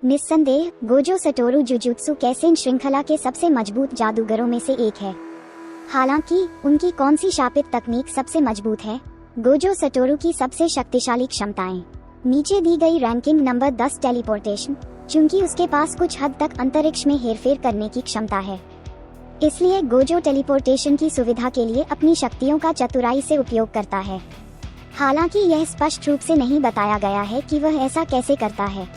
निस्संदेह Gojo Satoru jujutsu Cassen श्रृंखला के सबसे मजबूत जादूगरों में से एक है। हालांकि उनकी कौन सी शापित तकनीक सबसे मजबूत है? गोजो सटोरू की सबसे शक्तिशाली क्षमताएं। नीचे दी गई रैंकिंग नंबर 10 टेलीपोर्टेशन। चूंकि उसके पास कुछ हद तक अंतरिक्ष में हेरफेर करने की क्षमता है, इसलिए गोजो टेलीपोर्टेशन की सुविधा के लिए अपनी शक्तियों का चतुराई से उपयोग करता है। हालांकि यह स्पष्ट रूप से नहीं बताया गया है कि वह ऐसा कैसे करता है।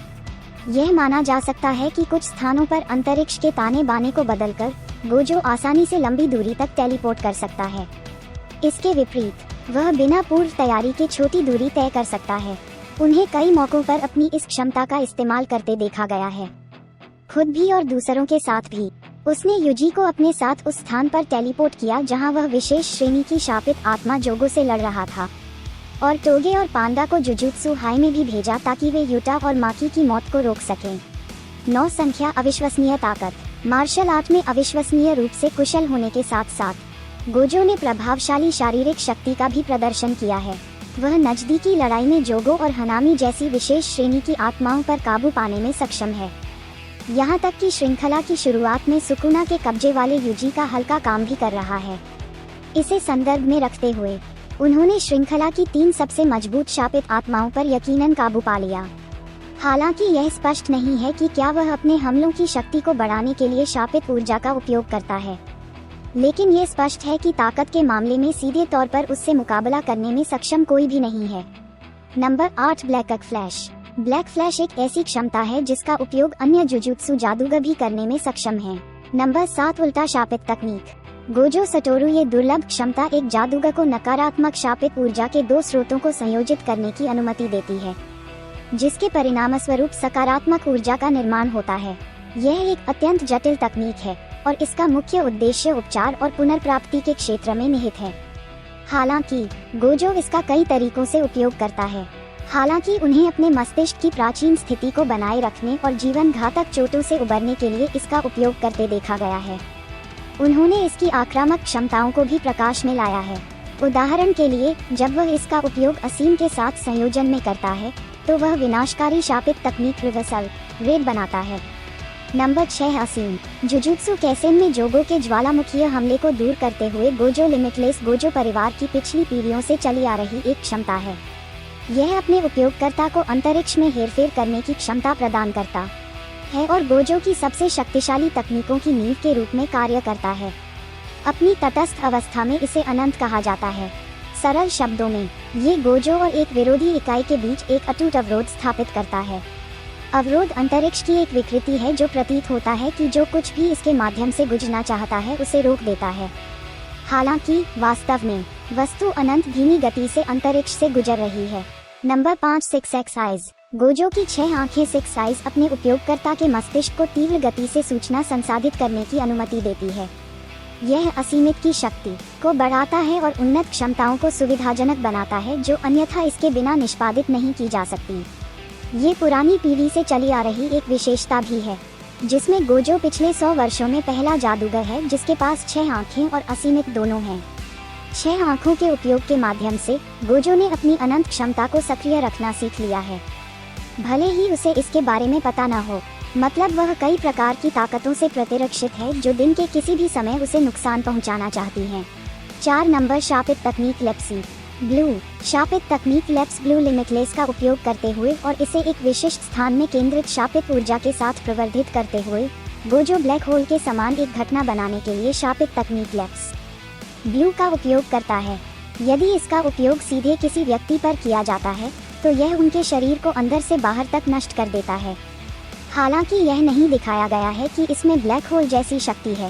यह माना जा सकता है कि कुछ स्थानों पर अंतरिक्ष के ताने बाने को बदलकर गोजो आसानी से लंबी दूरी तक टेलीपोर्ट कर सकता है। इसके विपरीत वह बिना पूर्व तैयारी के छोटी दूरी तय कर सकता है। उन्हें कई मौकों पर अपनी इस क्षमता का इस्तेमाल करते देखा गया है, खुद भी और दूसरों के साथ भी। उसने युजी को अपने साथ उस स्थान पर टेलीपोर्ट किया जहां वह विशेष श्रेणी की शापित आत्मा जोगो से लड़ रहा था, और टोगे और पांडा को जुजुत्सु हाई में भी भेजा ताकि वे यूटा और माकी की मौत को रोक सकें। 9 संख्या अविश्वसनीय ताकत। मार्शल आर्ट में अविश्वसनीय रूप से कुशल होने के साथ साथ गोजो ने प्रभावशाली शारीरिक शक्ति का भी प्रदर्शन किया है। वह नजदीकी लड़ाई में जोगो और हनामी जैसी विशेष श्रेणी की आत्माओं पर काबू पाने में सक्षम है। यहाँ तक कि श्रृंखला की शुरुआत में सुकुना के कब्जे वाले युजी का हल्का काम भी कर रहा है। इसे संदर्भ में रखते हुए उन्होंने श्रृंखला की 3 सबसे मजबूत शापित आत्माओं पर यकीनन काबू पा लिया। हालांकि यह स्पष्ट नहीं है कि क्या वह अपने हमलों की शक्ति को बढ़ाने के लिए शापित ऊर्जा का उपयोग करता है, लेकिन ये स्पष्ट है कि ताकत के मामले में सीधे तौर पर उससे मुकाबला करने में सक्षम कोई भी नहीं है। Number 8 black flash. Black flash एक ऐसी क्षमता है जिसका उपयोग अन्य जुजुत्सु जादूगर भी करने में सक्षम है। नंबर 7 उल्टा शापित तकनीक। गोजो सटोरू ये दुर्लभ क्षमता एक जादूगर को नकारात्मक शापित ऊर्जा के 2 स्रोतों को संयोजित करने की अनुमति देती है, जिसके परिणामस्वरूप सकारात्मक ऊर्जा का निर्माण होता है। यह एक अत्यंत जटिल तकनीक है और इसका मुख्य उद्देश्य उपचार और पुनर्प्राप्ति के क्षेत्र में निहित है। हालांकि गोजो इसका कई तरीकों से उपयोग करता है। हालांकि उन्हें अपने मस्तिष्क की प्राचीन स्थिति को बनाए रखने और जीवन घातक चोटों से उबरने के लिए इसका उपयोग करते देखा गया है। उन्होंने इसकी आक्रामक क्षमताओं को भी प्रकाश में लाया है। उदाहरण के लिए, जब वह इसका उपयोग असीम के साथ संयोजन में करता है तो वह विनाशकारी शापित तकनीक रिवर्सल रेड बनाता है। नंबर 6 असीम। जुजुत्सु कैसेन में जोगो के ज्वालामुखीय हमले को दूर करते हुए गोजो लिमिटलेस गोजो परिवार की पिछली पीढ़ियों से चली आ रही एक क्षमता है। यह अपने उपयोगकर्ता को अंतरिक्ष में हेरफेर करने की क्षमता प्रदान करता है और गोजो की सबसे शक्तिशाली तकनीकों की नींव के रूप में कार्य करता है। अपनी तटस्थ अवस्था में इसे अनंत कहा जाता है। सरल शब्दों में, ये गोजो और एक विरोधी इकाई के बीच एक अटूट अवरोध स्थापित करता है। अवरोध अंतरिक्ष की एक विकृति है जो प्रतीत होता है कि जो कुछ भी इसके माध्यम से गुजरना चाहता है उसे रोक देता है। हालांकि वास्तव में वस्तु अनंत धीमी गति से अंतरिक्ष से गुजर रही है। Number 5 6 x eyes. गोजो की 6 आंखें 6 आइज अपने उपयोगकर्ता के मस्तिष्क को तीव्र गति से सूचना संसाधित करने की अनुमति देती है। यह असीमित की शक्ति को बढ़ाता है और उन्नत क्षमताओं को सुविधाजनक बनाता है जो अन्यथा इसके बिना निष्पादित नहीं की जा सकती। ये पुरानी पीढ़ी से चली आ रही एक विशेषता भी है, जिसमें गोजो पिछले 100 वर्षों में पहला जादूगर है जिसके पास 6 आंखें और असीमित दोनों हैं। 6 आंखों के उपयोग के माध्यम से गोजो ने अपनी अनंत क्षमता को सक्रिय रखना सीख लिया है, भले ही उसे इसके बारे में पता न हो। मतलब वह कई प्रकार की ताकतों से प्रतिरक्षित है जो दिन के किसी भी समय उसे नुकसान पहुंचाना चाहती हैं। 4 नंबर शापित तकनीक लेप्सी ब्लू। शापित तकनीक लेप्स ब्लू लिमिटलेस का उपयोग करते हुए और इसे एक विशिष्ट स्थान में केंद्रित शापित ऊर्जा के साथ प्रवर्धित करते हुए गोजो ब्लैक होल के समान एक घटना बनाने के लिए शापित तकनीक लेप्स ब्लू का उपयोग करता है। यदि इसका उपयोग सीधे किसी व्यक्ति पर किया जाता है तो यह उनके शरीर को अंदर से बाहर तक नष्ट कर देता है। हालांकि यह नहीं दिखाया गया है कि इसमें ब्लैक होल जैसी शक्ति है,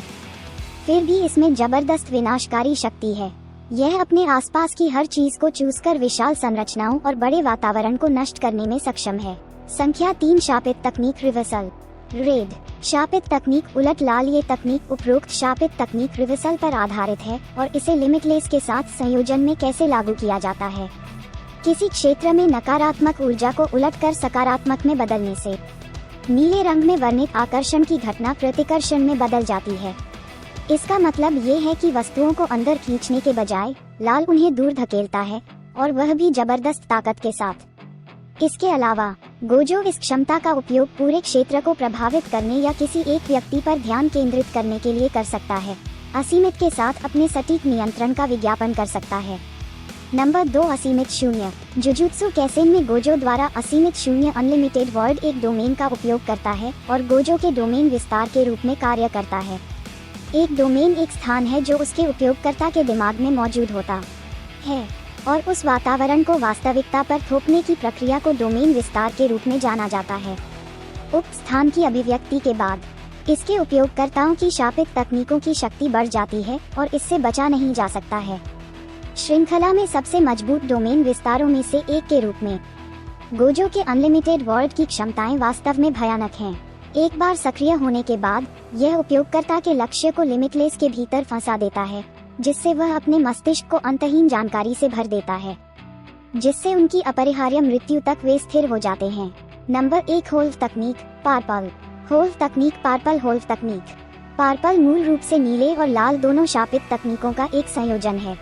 फिर भी इसमें जबरदस्त विनाशकारी शक्ति है। यह अपने आसपास की हर चीज को चूसकर विशाल संरचनाओं और बड़े वातावरण को नष्ट करने में सक्षम है। संख्या 3 शापित तकनीक रिवर्सल रेड। शापित तकनीक उलट लाल। ये तकनीक उपरोक्त शापित तकनीक रिवर्सल पर आधारित है और इसे लिमिटलेस के साथ संयोजन में कैसे लागू किया जाता है। किसी क्षेत्र में नकारात्मक ऊर्जा को उलटकर सकारात्मक में बदलने से नीले रंग में वर्णित आकर्षण की घटना प्रतिकर्षण में बदल जाती है। इसका मतलब ये है कि वस्तुओं को अंदर खींचने के बजाय लाल उन्हें दूर धकेलता है, और वह भी जबरदस्त ताकत के साथ। इसके अलावा गोजो इस क्षमता का उपयोग पूरे क्षेत्र को प्रभावित करने या किसी एक व्यक्ति पर ध्यान केंद्रित करने के लिए कर सकता है। असीमित के साथ अपने सटीक नियंत्रण का विज्ञापन कर सकता है। नंबर 2, असीमित शून्य। जुजुत्सु कैसेन में गोजो द्वारा असीमित शून्य अनलिमिटेड वर्ड एक डोमेन का उपयोग करता है और गोजो के डोमेन विस्तार के रूप में कार्य करता है। एक डोमेन एक स्थान है जो उसके उपयोगकर्ता के दिमाग में मौजूद होता है और उस वातावरण को वास्तविकता पर थोपने की प्रक्रिया को डोमेन विस्तार के रूप में जाना जाता है। उक्त स्थान की अभिव्यक्ति के बाद इसके उपयोगकर्ताओं की शापित तकनीकों की शक्ति बढ़ जाती है और इससे बचा नहीं जा सकता है। श्रृंखला में सबसे मजबूत डोमेन विस्तारों में से एक के रूप में गोजो के अनलिमिटेड वर्ड की क्षमताएं वास्तव में भयानक हैं। एक बार सक्रिय होने के बाद यह उपयोगकर्ता के लक्ष्य को लिमिटलेस के भीतर फंसा देता है, जिससे वह अपने मस्तिष्क को अंतहीन जानकारी से भर देता है, जिससे उनकी अपरिहार्य मृत्यु तक वे स्थिर हो जाते हैं। नंबर 1, होल्व तकनीक। पार्पल होल्व तकनीक। पार्पल होल्व तकनीक। पार्पल मूल रूप से नीले और लाल दोनों शापित तकनीकों का एक संयोजन है।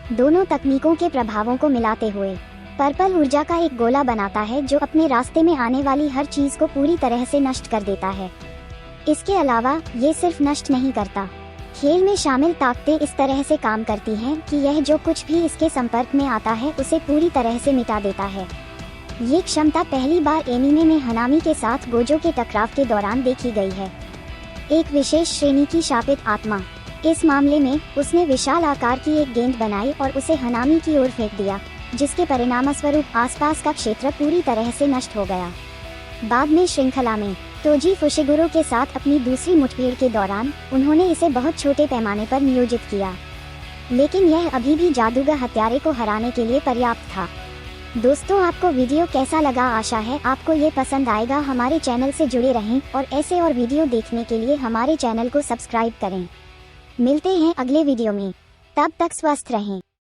दोनों तकनीकों के प्रभावों को मिलाते हुए पर्पल ऊर्जा का एक गोला बनाता है जो अपने रास्ते में आने वाली हर चीज को पूरी तरह से नष्ट कर देता है। इसके अलावा ये सिर्फ नष्ट नहीं करता, खेल में शामिल ताकतें इस तरह से काम करती हैं कि यह जो कुछ भी इसके संपर्क में आता है उसे पूरी तरह से मिटा देता है। ये क्षमता पहली बार एनीमे में हनामी के साथ गोजो के टकराव के दौरान देखी गई है। एक विशेष श्रेणी की शापित आत्मा। इस मामले में उसने विशाल आकार की एक गेंद बनाई और उसे हनामी की ओर फेंक दिया, जिसके परिणामस्वरूप आसपास का क्षेत्र पूरी तरह से नष्ट हो गया। बाद में श्रृंखला में तोजी फुशिगुरो के साथ अपनी दूसरी मुठभेड़ के दौरान उन्होंने इसे बहुत छोटे पैमाने पर नियोजित किया, लेकिन यह अभी भी जादूगर हत्यारे को हराने के लिए पर्याप्त था। दोस्तों, आपको वीडियो कैसा लगा? आशा है आपको ये पसंद आएगा। हमारे चैनल से जुड़े रहें और ऐसे और वीडियो देखने के लिए हमारे चैनल को सब्सक्राइब करें। मिलते हैं अगले वीडियो में, तब तक स्वस्थ रहें।